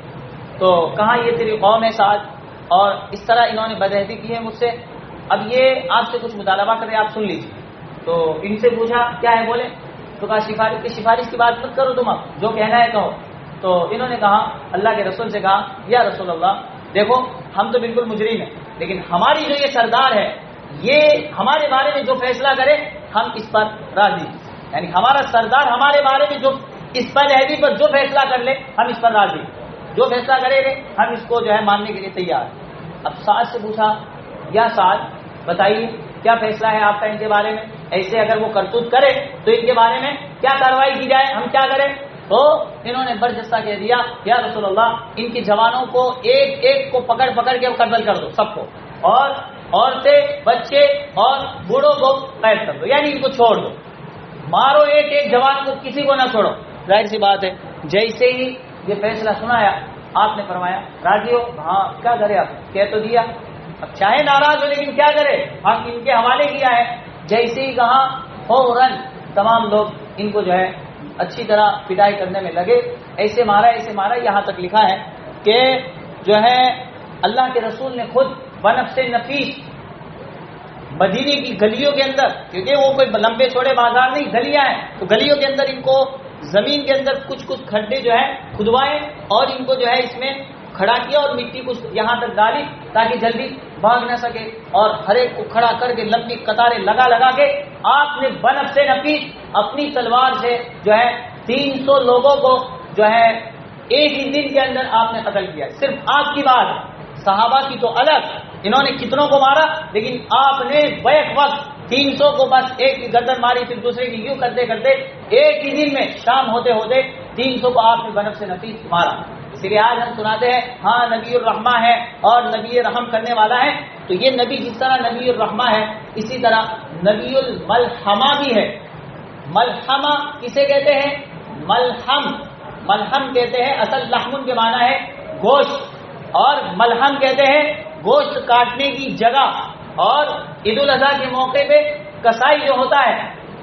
تو کہا یہ تیری قوم ہے سعد، اور اس طرح انہوں نے بدعہدی کی ہے مجھ سے، اب یہ آپ سے کچھ مطالبہ کر رہے ہیں، آپ سن لیجیے. تو ان سے پوچھا کیا ہے، بولے. تو کہا سفارش کی بات مت کرو، تم اب جو کہنا ہے کہو. تو انہوں نے کہا، اللہ کے رسول سے کہا یا رسول اللہ دیکھو ہم تو بالکل مجرم ہیں، لیکن ہماری جو یہ سردار ہے یہ ہمارے بارے میں جو فیصلہ کرے ہم اس پر راضی، یعنی ہمارا سردار ہمارے بارے میں جو اس پر عہدی پر جو فیصلہ کر لے ہم اس پر راضی، جو فیصلہ کرے گے ہم اس کو جو ہے ماننے کے لیے تیار. اب سعد سے پوچھا یا سعد بتائیے کیا فیصلہ ہے آپ کا ان کے بارے میں، ایسے اگر وہ کرتوت کرے تو ان کے بارے میں کیا کارروائی کی جائے، ہم کیا کریں. تو انہوں نے برجستہ کہہ دیا یا رسول اللہ ان کی جوانوں کو ایک ایک کو پکڑ کے قتل کر دو، سب کو، اور عورتیں بچے اور بوڑھوں کو قید کر دو، یعنی ان کو چھوڑ دو، مارو ایک ایک جوان کو، کسی کو نہ چھوڑو. ظاہر سی بات ہے جیسے ہی یہ فیصلہ سنایا آپ نے فرمایا راضی ہو، ہاں کیا کرے، آپ کہہ تو دیا، اب چاہے ناراض ہو لیکن کیا کرے، ہم ان کے حوالے کیا ہے. جیسے ہی کہا فوراً تمام لوگ ان کو جو ہے اچھی طرح پٹائی کرنے میں لگے، ایسے مارا، یہاں تک لکھا ہے کہ جو ہے اللہ کے رسول نے خود بنفس نفیس مدینے کی گلیوں کے اندر، کیونکہ وہ کوئی لمبے چوڑے بازار نہیں، گلیاں ہیں، تو گلیوں کے اندر ان کو زمین کے اندر کچھ کھڈے جو ہے کھدوائے اور ان کو جو ہے اس میں کھڑا کیا اور مٹی کو یہاں تک ڈالی تاکہ جلدی بھاگ نہ سکے، اور ہر ایک کو کھڑا کر کے لمبی قطاریں لگا کے آپ نے بنفس نفیس اپنی تلوار سے جو ہے 300 لوگوں کو جو ہے ایک ہی دن کے اندر آپ نے قتل کیا. صرف آپ کی بات ہے، صحابہ کی تو الگ، انہوں نے کتنوں کو مارا، لیکن آپ نے بیک وقت 300 کو بس ایک کی گردن ماری، پھر دوسرے کی یوں کرتے کرتے ایک ہی دن میں شام ہوتے ہوتے 300 کو آپ نے بنف سے نفیس مارا. اس لیے آج ہم سناتے ہیں ہاں نبی الرحمہ ہے اور نبی رحم کرنے والا ہے. تو یہ نبی جس طرح نبی الرحمہ ہے، اسی طرح نبی الملحمہ بھی ہے. ملحمہ کسے کہتے ہیں؟ ملحم، ملحم کہتے ہیں اصل لحم کے معنی ہے گوشت، اور ملحم کہتے ہیں گوشت کاٹنے کی جگہ. اور عید الاضحیٰ کے موقع پہ کسائی جو ہوتا ہے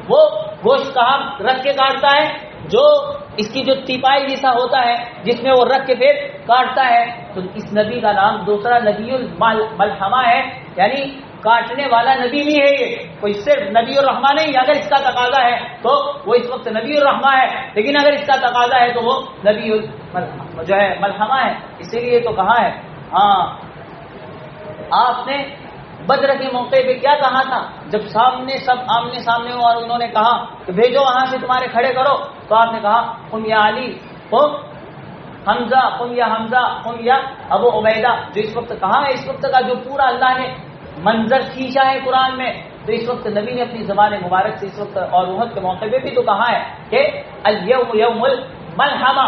وہ گوشت کہاں رکھ کے کاٹتا ہے؟ جو اس کی جو تیپائی جیسا ہوتا ہے جس میں وہ رکھ کے پھر کاٹتا ہے. تو اس نبی کا نام دوسرا نبی الملحمہ ہے، یعنی کاٹنے والا نبی بھی ہے. یہ کوئی صرف نبی الرحمہ نہیں، اگر اس کا تقاضا ہے تو وہ اس وقت نبی الرحمہ ہے، لیکن اگر اس کا تقاضا ہے تو وہ نبی جو ہے ملحمہ ہے. اسی لیے تو کہا ہے ہاں آپ نے بدر کے موقع پہ کیا کہا تھا جب سامنے سب آمنے سامنے ہو اور انہوں نے کہا کہ بھیجو وہاں سے تمہارے کھڑے کرو، تو آپ نے کہا قم یا علی، قم حمزہ، قم یا حمزہ، قم یا ابو عبیدہ. جو اس وقت کہا ہے، اس وقت کا جو پورا اللہ نے منظر کھینچا ہے قرآن میں، تو اس وقت نبی نے اپنی زبان مبارک سے اس وقت اور احد کے موقع پہ بھی تو کہا ہے کہ الیوم یوم الملحمہ،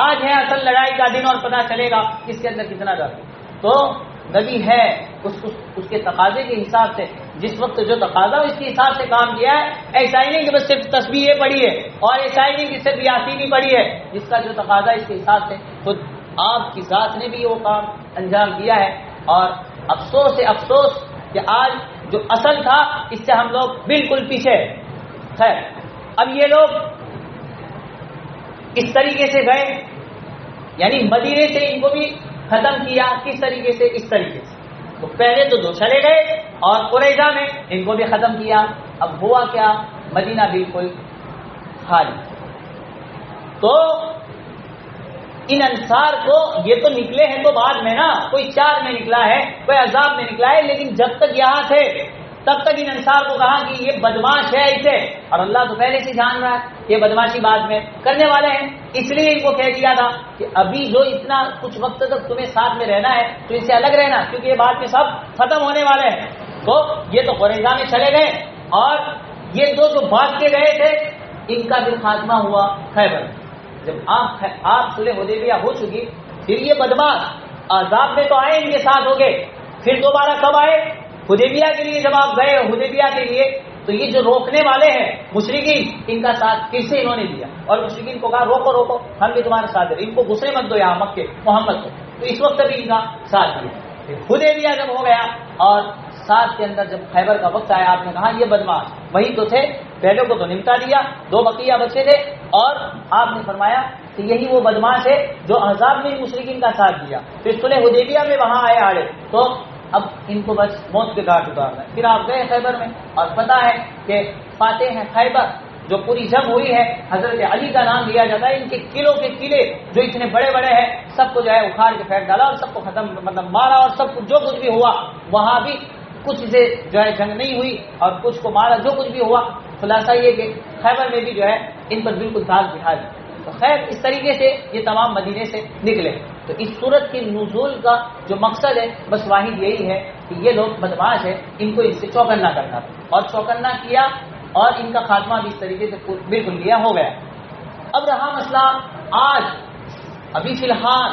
آج ہے اصل لڑائی کا دن اور پتہ چلے گا کس کے اندر کتنا ڈر. تو نبی ہے اس کے تقاضے کے حساب سے، جس وقت جو تقاضا اس کے حساب سے کام کیا ہے. ایسا ہی نہیں کہ بس صرف تسبیحیں پڑھی ہے، اور ایسا ہی نہیں کہ صرف یاسین ہی پڑھی ہے. جس کا جو تقاضا اس کے حساب سے خود آپ کی ذات نے بھی وہ کام انجام دیا ہے. اور افسوس ہے افسوس کہ آج جو اصل تھا اس سے ہم لوگ بالکل پیچھے. خیر، اب یہ لوگ اس طریقے سے گئے، یعنی مدینے سے ان کو بھی ختم کیا. کس طریقے سے؟ اس طریقے سے. تو پہلے تو دو چلے گئے اور قریظہ میں ان کو بھی ختم کیا. اب ہوا کیا؟ مدینہ بالکل خالی. تو ان انصار کو یہ تو نکلے ہیں تو بعد میں نا، کوئی 4 میں نکلا ہے، کوئی عذاب میں نکلا ہے، لیکن جب تک یہاں تھے تب تک ان انصار کو کہا کہ یہ بدماش ہے اسے، اور اللہ تو پہلے سے جان رہا ہے یہ بدماشی بعد میں کرنے والے ہیں. اس لیے ان کو کہہ دیا تھا کہ ابھی جو اتنا کچھ وقت تک تمہیں ساتھ میں رہنا ہے تو ان سے الگ رہنا، کیونکہ یہ بعد میں سب ختم ہونے والے ہیں. تو یہ تو قریظہ میں چلے گئے، اور یہ دو جو بھاگ کے گئے تھے ان کا بھی خاتمہ ہوا خیبر. جب آپ صلح حدیبیہ ہو چکی، پھر یہ بدماش عذاب میں تو آئے، ان کے ساتھ ہو گئے. پھر دوبارہ کب آئے؟ حدیبیہ کے لیے. جب آپ گئے حدیبیہ کے لیے تو یہ جو روکنے والے ہیں مشرکین، ان کا ساتھ پھر سے انہوں نے دیا، اور مشرکین کو کہا روکو روکو، ہم بھی تمہارے ساتھ ہیں، ان کو غصے مت دو یہاں مکے محمد کو. تو اس وقت بھی ان کا ساتھ دیا. حدیبیہ جب ہو گیا اور ساتھ کے اندر جب خیبر کا وقت آیا، آپ نے کہا یہ بدماش وہی تو تھے، پہلے کو تو نمٹا دیا، 2 بقیہ بچے تھے، اور آپ نے فرمایا کہ یہی وہ بدماش ہے جو احزاب میں مشرکین کا ساتھ دیا. پھر صلح حدیبیہ میں وہاں آئے آڑے، تو اب ان کو بس موت کے گھاٹ اتارنا ہے. پھر آپ گئے خیبر میں، اور پتہ ہے کہ فاتح ہیں خیبر، جو پوری جنگ ہوئی ہے حضرت علی کا نام لیا جاتا ہے. ان کے قلعوں کے قلعے جو اتنے بڑے بڑے ہیں سب کو جو ہے اکھاڑ کے پھینک ڈالا، اور سب کو ختم مطلب مارا، اور سب کچھ جو کچھ بھی ہوا وہاں بھی کچھ سے جو ہے جنگ نہیں ہوئی، اور کچھ کو مارا، جو کچھ بھی ہوا. خلاصہ یہ کہ خیبر میں بھی جو ہے ان پر بالکل داغ دکھا دی. تو خیر اس طریقے سے یہ تمام مدینے سے نکلے. تو اس صورت کی نزول کا جو مقصد ہے بس واحد یہی ہے کہ یہ لوگ بدماش ہے، ان کو اس سے چوکنا کرنا تھا، اور چوکنا کیا، اور ان کا خاتمہ بھی اس طریقے سے بالکل لیا ہو گیا. اب رہا مسئلہ آج، ابھی فی الحال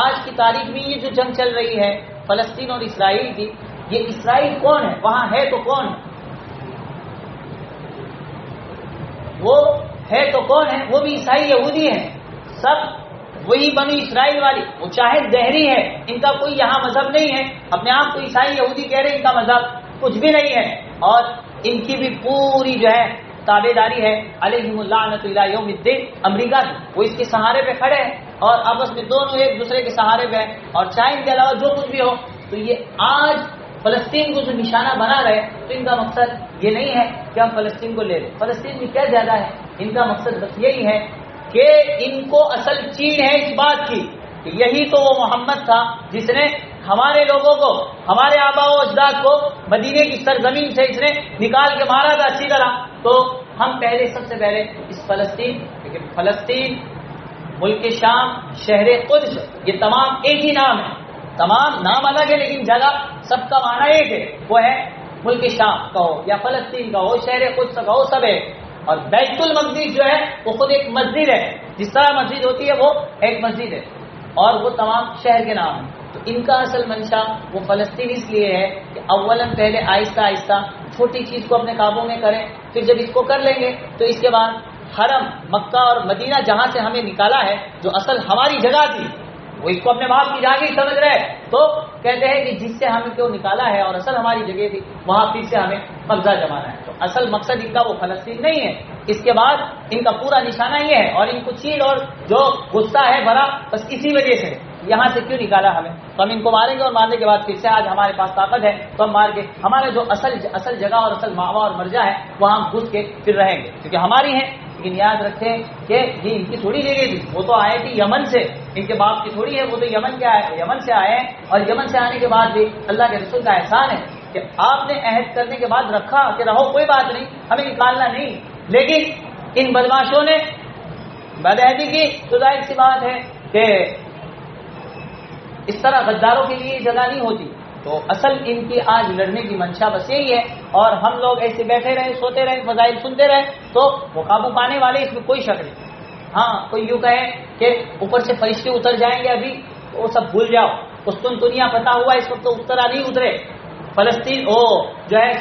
آج کی تاریخ میں یہ جو جنگ چل رہی ہے فلسطین اور اسرائیل کی، یہ اسرائیل کون ہے؟ وہاں ہے تو کون ہے؟ وہ ہے تو کون ہے؟ وہ بھی عیسائی یہودی ہیں، سب وہی بنی اسرائیل والی. وہ چاہے دہری ہے، ان کا کوئی یہاں مذہب نہیں ہے، اپنے آپ کو عیسائی یہودی کہہ رہے ہیں، ان کا مذہب کچھ بھی نہیں ہے، اور ان کی بھی پوری جو ہے تابع داری ہے علیہم اللعنۃ الی یوم الدین. امریکہ کی وہ اس کے سہارے پہ کھڑے ہیں، اور آپس میں دونوں ایک دوسرے کے سہارے پہ ہیں، اور چاہے ان کے علاوہ جو کچھ بھی ہو. تو یہ آج فلسطین کو جو نشانہ بنا رہے تو ان کا مقصد یہ نہیں ہے کہ ہم فلسطین کو لے لیں. فلسطین میں کیا زیادہ ہے؟ ان کا مقصد بس یہی ہے کہ ان کو اصل چین ہے اس بات کی کہ یہی تو وہ محمد تھا جس نے ہمارے لوگوں کو، ہمارے آبا و اجداد کو مدینے کی سرزمین سے اس نے نکال کے مارا تھا اچھی طرح، تو ہم پہلے سب سے پہلے اس فلسطین، لیکن فلسطین، ملک شام، شہر قدس، یہ تمام ایک ہی نام ہے، تمام نام الگ ہے لیکن جگہ سب کا معنی ایک ہے، وہ ہے ملک شام کہو یا فلسطین کہو، شہر قدس کہو، سب ہے۔ اور بیت المقدس جو ہے وہ خود ایک مسجد ہے، جس طرح مسجد ہوتی ہے وہ ایک مسجد ہے، اور وہ تمام شہر کے نام ہیں۔ تو ان کا اصل منشا وہ فلسطین اس لیے ہے کہ اولاً پہلے آہستہ آہستہ چھوٹی چیز کو اپنے قابو میں کریں، پھر جب اس کو کر لیں گے تو اس کے بعد حرم مکہ اور مدینہ جہاں سے ہمیں نکالا ہے، جو اصل ہماری جگہ تھی، وہ اس کو اپنے باپ کی جاگیر سمجھ رہے، تو کہتے ہیں کہ جس سے ہمیں کیوں نکالا ہے اور اصل ہماری جگہ تھی وہاں پھر سے ہمیں قبضہ جمانا ہے۔ تو اصل مقصد ان کا وہ فلسطین نہیں ہے، اس کے بعد ان کا پورا نشانہ یہ ہے، اور ان کو چیڑ اور جو غصہ ہے بھرا بس اسی وجہ سے یہاں سے کیوں نکالا ہمیں، تو ہم ان کو ماریں گے، اور مارنے کے بعد پھر سے آج ہمارے پاس طاقت ہے تو ہم مار کے ہمارے جو اصل جگہ اور اصل ماوا اور مرجع ہے وہاں ہم گھس کے پھر رہیں گے، کیونکہ ہماری ہیں۔ لیکن یاد رکھیں کہ یہ ان کی تھوڑی جگہ تھی، وہ تو آئے تھے یمن سے، ان کے باپ کی تھوڑی ہے، وہ تو یمن کے آئے، یمن سے آئے ہیں، اور یمن سے آنے کے بعد بھی اللہ کے رسول کا احسان ہے کہ آپ نے عہد کرنے کے بعد رکھا کہ رہو کوئی بات نہیں، ہمیں نکالنا نہیں، لیکن ان بدماشوں نے بدعہدی کی، تو ظاہر سی بات ہے کہ اس طرح غداروں کے لیے جگہ نہیں ہوتی۔ تو اصل ان کی آج لڑنے کی منشا بس یہی ہے، اور ہم لوگ ایسے بیٹھے رہے، سوتے رہے، فضائل سنتے رہے، تو وہ قابو پانے والے اس میں کوئی شک نہیں۔ ہاں کوئی یوں کہے کہ اوپر سے فرشتے اتر جائیں گے ابھی تو وہ سب بھول جاؤ، قسطنطنیہ پتہ ہوا اس وقت تو اس طرح نہیں اترے، فلسطین جو ہے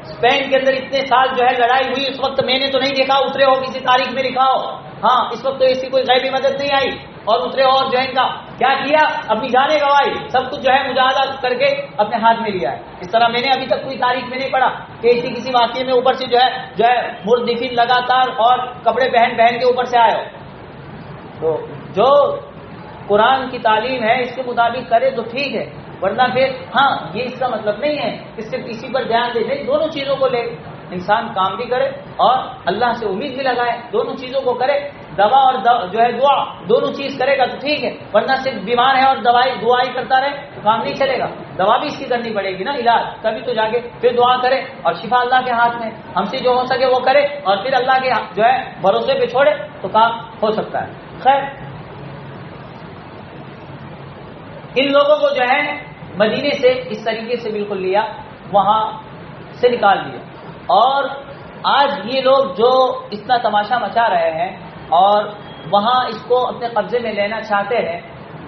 اسپین کے اندر اتنے سال جو ہے لڑائی ہوئی، اس وقت میں نے تو نہیں دیکھا اترے ہو، کسی تاریخ میں لکھا ہو، ہاں اس وقت تو ایسی کوئی غیبی مدد نہیں آئی اور اترے، اور جو ہے ان کا کیا کیا، اپنی جانیں گوائی، سب کچھ جو ہے مجاہدہ کر کے اپنے ہاتھ میں لیا ہے۔ اس طرح میں نے ابھی تک کوئی تاریخ میں نہیں پڑھا کہ ایسی کسی واقعے میں اوپر سے جو ہے مردفین لگاتار اور کپڑے پہن کے اوپر سے آئے ہو۔ تو جو قرآن کی تعلیم ہے اس کے مطابق کرے تو ٹھیک ہے، ورنہ پھر ہاں یہ اس کا مطلب نہیں ہے کہ صرف اسی پر دھیان دے، نہیں، دونوں چیزوں کو لے، انسان کام بھی کرے اور اللہ سے امید بھی لگائے، دونوں چیزوں کو کرے، دوا اور جو ہے دعا دونوں چیز کرے گا تو ٹھیک ہے، ورنہ صرف بیمار ہے اور دعائی کرتا رہے تو کام نہیں چلے گا، دوا بھی اس کی کرنی پڑے گی نا، علاج، تبھی تو جا کے پھر دعا کرے، اور شفا اللہ کے ہاتھ میں، ہم سے جو ہو سکے وہ کرے اور پھر اللہ کے جو ہے بھروسے پہ چھوڑے تو کام ہو سکتا ہے۔ خیر، ان لوگوں کو جو ہے مدینے سے اس طریقے سے بالکل لیا، وہاں سے نکال دیا، اور آج یہ لوگ جو اتنا تماشا مچا رہے ہیں اور وہاں اس کو اپنے قبضے میں لینا چاہتے ہیں،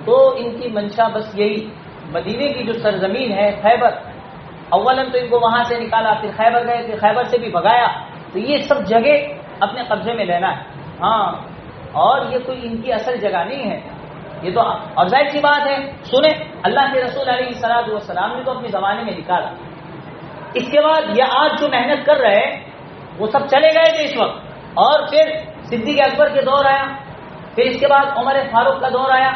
تو ان کی منشا بس یہی، مدینے کی جو سرزمین ہے خیبر، اولاً تو ان کو وہاں سے نکالا، پھر خیبر گئے، پھر خیبر سے بھی بھگایا، تو یہ سب جگہ اپنے قبضے میں لینا ہے، ہاں، اور یہ کوئی ان کی اصل جگہ نہیں ہے، یہ تو اور ظاہر سی بات ہے، سنیں اللہ کے رسول علیہ الصلوۃ والسلام نے تو اپنے زمانے میں نکالا، اس کے بعد یہ آج جو محنت کر رہے ہیں وہ سب چلے گئے تھے اس وقت، اور پھر صدیق اکبر کے دور آیا، پھر اس کے بعد عمر فاروق کا دور آیا،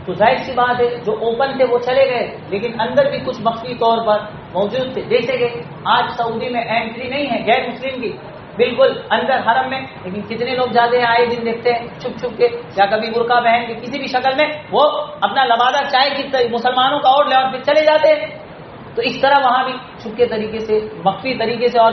تو ظاہر سی بات ہے جو اوپن تھے وہ چلے گئے، لیکن اندر بھی کچھ مخفی طور پر موجود تھے، جیسے کہ آج سعودی میں انٹری نہیں ہے غیر مسلم کی، بالکل اندر حرم میں، لیکن کتنے لوگ جاتے ہیں، آئے دن دیکھتے ہیں چھپ چھپ کے، یا کبھی برقع پہن کے کسی بھی شکل میں وہ اپنا لبادہ چائے کی مسلمانوں کا اوڑھ لے اور پھر چلے جاتے ہیں، تو اس طرح وہاں بھی چھپ کے طریقے سے، مخفی طریقے سے اور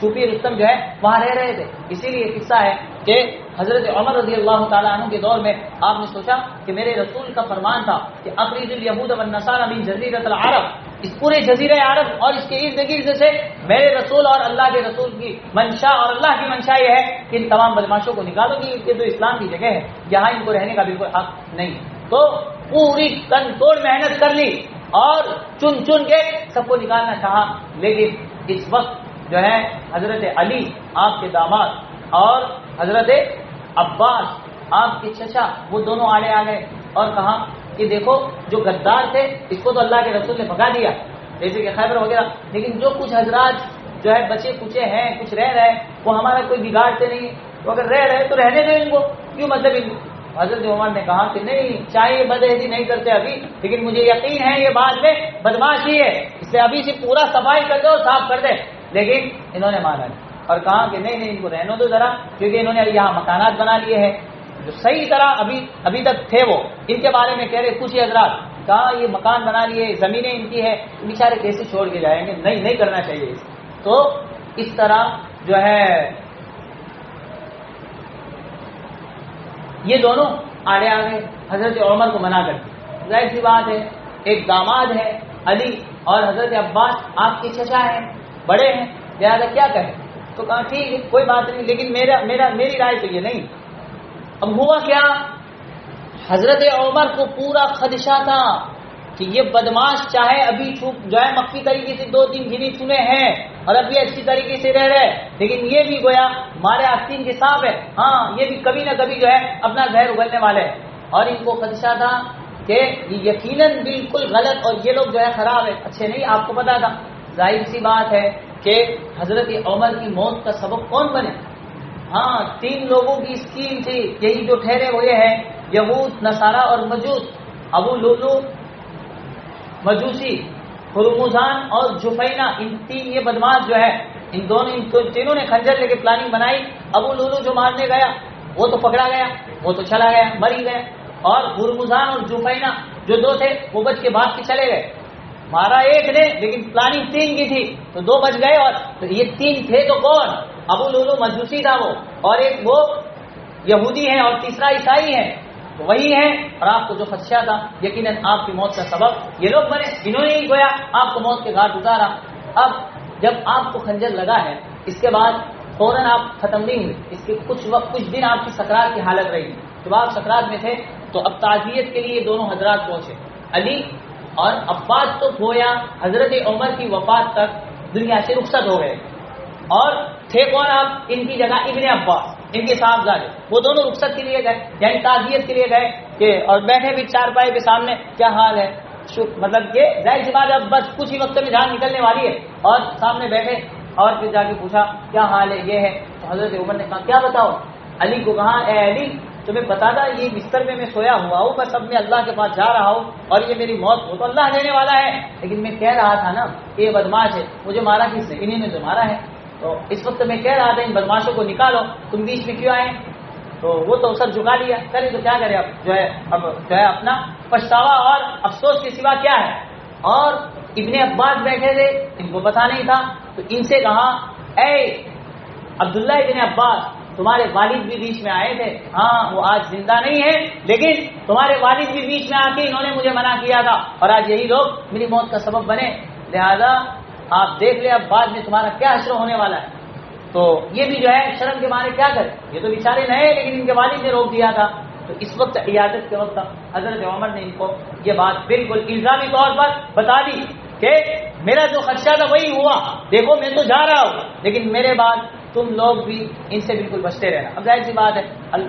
چھپی رستم جو ہے وہاں رہ رہے تھے۔ اسی لیے قصہ ہے کہ حضرت عمر رضی اللہ تعالیٰ عنہ کے دور میں آپ نے سوچا کہ میرے رسول کا فرمان تھا کہ اخرج الیہود والنصارى من جزیرۃ العرب، اس پورے جزیرہ عرب اور اس کے ارد گرد سے میرے رسول اور اللہ کے رسول کی منشا اور اللہ کی منشا یہ ہے کہ ان تمام بدماشوں کو نکالو گی، یہ تو اسلام کی جگہ ہے، یہاں ان کو رہنے کا بالکل حق نہیں، تو پوری کن توڑ محنت کر لی اور چن چن کے سب کو نکالنا چاہا، لیکن اس وقت جو ہے حضرت علی آپ کے داماد اور حضرت عباس آپ کے چچا وہ دونوں آڑے آ گئے اور کہا کہ دیکھو جو غدار تھے اس کو تو اللہ کے رسول نے بھگا دیا، جیسے کہ خیبر وغیرہ، لیکن جو کچھ حضرات جو ہے بچے کچے ہیں، کچھ رہ رہے وہ ہمارا کوئی بگاڑتے نہیں، تو اگر رہ رہے تو رہنے دیں ان کو، کیوں مطلب ان کو؟ حضرت عمر نے کہا کہ نہیں، چاہے یہ بدعہدی نہیں کرتے ابھی، لیکن مجھے یقین ہے یہ بعد میں بدماشی ہے، اس لیے ابھی سے پورا صفائی کر دے اور صاف کر دے، لیکن انہوں نے مانا نہیں اور کہا کہ نہیں ان کو رہنے دو ذرا، کیونکہ انہوں نے یہاں مکانات بنا لیے ہیں جو صحیح طرح ابھی تک تھے، وہ ان کے بارے میں کہہ رہے کچھ ہی حضرات، کہا یہ مکان بنا لیے، زمینیں ان کی ہے، بیچارے کیسے چھوڑ کے جائیں گے، نہیں کرنا چاہیے اس. تو اس طرح جو ہے یہ دونوں آڑے آ گئے، حضرت عمر کو منع کر دیا. ظاہر سی بات ہے ایک داماد ہے علی اور حضرت عباس آپ کے چچا ہیں، بڑے ہیں، لہٰذا کیا کہیں. تو کہا ٹھیک ہے کوئی بات نہیں، لیکن میری رائے تو یہ نہیں. اب ہوا کیا، حضرت عمر کو پورا خدشہ تھا کہ یہ بدماش چاہے ابھی چھپ جو ہے مخفی طریقے سے 2-3 گنے چنے ہیں اور ابھی اچھی طریقے سے رہ رہے، لیکن یہ بھی گویا ہمارے آستین کے سانپ ہے، ہاں یہ بھی کبھی نہ کبھی جو ہے اپنا زہر اگلنے والے ہیں. اور ان کو خدشہ تھا کہ یہ یقیناً بالکل غلط اور یہ لوگ جو ہے خراب ہے، اچھے نہیں. آپ کو پتا تھا، ظاہر سی بات ہے کہ حضرت عمر کی موت کا سبب کون بنے؟ ہاں 3 لوگوں کی اسکیم تھی، یہی جو ٹھہرے ہوئے ہیں، یہود، نصارہ اور مجوس. ابو لولو مجوسی، ہرمزان اور جفینہ، ان 3 یہ بدماش جو ہے ان تینوں نے خنجر لے کے پلاننگ بنائی. ابو لولو جو مارنے گیا وہ تو پکڑا گیا، وہ تو چلا گیا، مر ہی گیا. اور ہرمزان اور جفینہ جو 2 تھے وہ بچ کے بھاگ کے چلے گئے. مارا ایک نے لیکن پلاننگ 3 کی تھی تو 2 بچ گئے. اور تو یہ 3 تھے تو کون؟ ابو لولو مجوسی تھا وہ، اور ایک وہ یہودی ہیں، اور تیسرا عیسائی ہے. تو وہی ہے. اور آپ کو جو خدشہ تھا یقیناً آپ کی موت کا سبب یہ لوگ بنے، انہوں نے ہی گویا آپ کو موت کے گھاٹ اتارا. اب جب آپ کو خنجر لگا ہے اس کے بعد فوراً آپ ختم نہیں ہوئے، اس کے کچھ دن آپ کی سکرات کی حالت رہی. جب آپ سکرات میں تھے تو اب تعزیت کے لیے دونوں حضرات پہنچے. علی اور عباس تو گویا حضرت عمر کی وفات تک دنیا سے رخصت ہو گئے، اور تھے کون آپ؟ ان کی جگہ ابن عباس، ان کے صاحبزادے، وہ دونوں رخصت کے لیے گئے، یعنی تعزیت کے لیے گئے کہ اور بیٹھے بھی چارپائی کے سامنے، کیا حال ہے، مطلب کہ ظاہر سی بات اب بس کچھ ہی وقت میں جان نکلنے والی ہے، اور سامنے بیٹھے اور پھر جا کے پوچھا کیا حال ہے، یہ ہے. تو حضرت عمر نے کہا کیا بتاؤ؟ علی کو کہا اے علی تمہیں بتا تھا یہ بستر میں سویا ہوا ہوں، بس اب میں اللہ کے پاس جا رہا ہوں اور یہ میری موت ہو تو اللہ دینے والا ہے، لیکن میں کہہ رہا تھا نا یہ بدماش ہے، مجھے مارا کس نے؟ انہیں نے جو مارا ہے. تو اس وقت میں کہہ رہا تھا ان بدماشوں کو نکالو، تم بیچ میں کیوں آئے؟ تو وہ تو سر جھکا لیا، کرے تو کیا کرے، اب جو ہے اپنا پچھتاوا اور افسوس کے سوا کیا ہے. اور ابن عباس بیٹھے تھے، ان کو پتا نہیں تھا، تو ان سے کہا اے عبداللہ ابن عباس تمہارے والد بھی بیچ میں آئے تھے، ہاں وہ آج زندہ نہیں ہے لیکن تمہارے والد بھی بیچ میں آ کے انہوں نے مجھے منع کیا تھا اور آج یہی لوگ میری موت کا سبب بنے، لہذا آپ دیکھ لیں اب بعد میں تمہارا کیا حشر ہونے والا ہے. تو یہ بھی جو ہے شرم کے مارے کیا کرے، یہ تو بیچارے نئے لیکن ان کے والد نے روک دیا تھا. تو اس وقت عیادت کے وقت حضرت عمر نے ان کو یہ بات بالکل الزامی طور پر بتا دی کہ میرا جو خدشہ تھا وہی ہوا، دیکھو میں تو جا رہا ہوں لیکن میرے بعد تم لوگ بھی ان سے بالکل بچتے رہنا. اب ظاہر سی بات ہے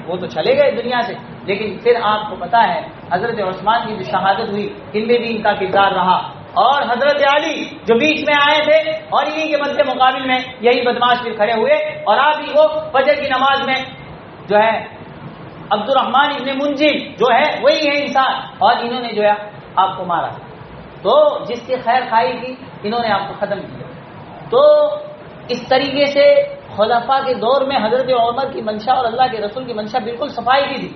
وہ تو چلے گئے دنیا سے، لیکن پھر آپ کو پتا ہے حضرت عثمان کی جو شہادت ہوئی ان میں بھی ان کا کردار رہا، اور حضرت علی جو بیچ میں آئے تھے اور انہی کے مد مقابل میں یہی بدماش پھر کھڑے ہوئے، اور آپ ہی کو فجر کی نماز میں جو ہے عبد الرحمن ابن منجم جو ہے وہی ہے انسان، اور انہوں نے جو ہے آپ کو مارا. تو جس کی خیر خواہی کی انہوں نے آپ کو ختم کیا. تو اس طریقے سے خلفاء کے دور میں حضرت عمر کی منشا اور اللہ کے رسول کی منشا بالکل صفائی کی تھی،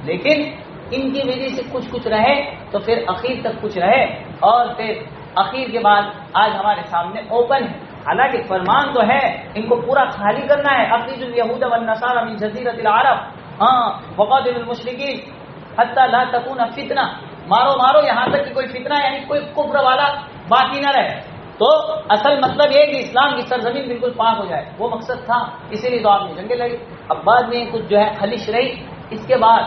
لیکن ان کی وجہ سے کچھ رہے تو پھر اخیر تک کچھ رہے، اور پھر اخیر کے بعد آج ہمارے سامنے اوپن ہے. حالانکہ فرمان تو ہے ان کو پورا خالی کرنا ہے، اخرج الیہود والنصارى من جزیرۃ العرب، ہاں وقاتل المشرکین حتی لا تکون فتنہ، مارو یہاں تک کہ کوئی فتنہ یعنی کوئی کفر والا باقی نہ رہے. تو اصل مطلب یہ کہ اسلام کی سرزمین بالکل پاک ہو جائے، وہ مقصد تھا، اسی لیے تو آپ نے جنگیں لگی. اب بعد میں کچھ جو ہے خلش رہی، اس کے بعد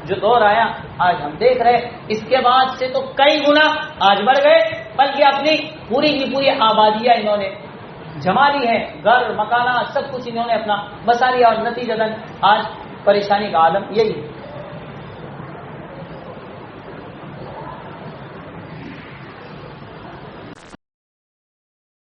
جو دور آیا آج ہم دیکھ رہے، اس کے بعد سے تو کئی گنا آج بڑھ گئے، بلکہ اپنی پوری کی پوری آبادیاں انہوں نے جما لی ہے، گھر مکانات سب کچھ انہوں نے اپنا بسا لیا، اور نتیجتاً آج پریشانی کا عالم یہی ہے.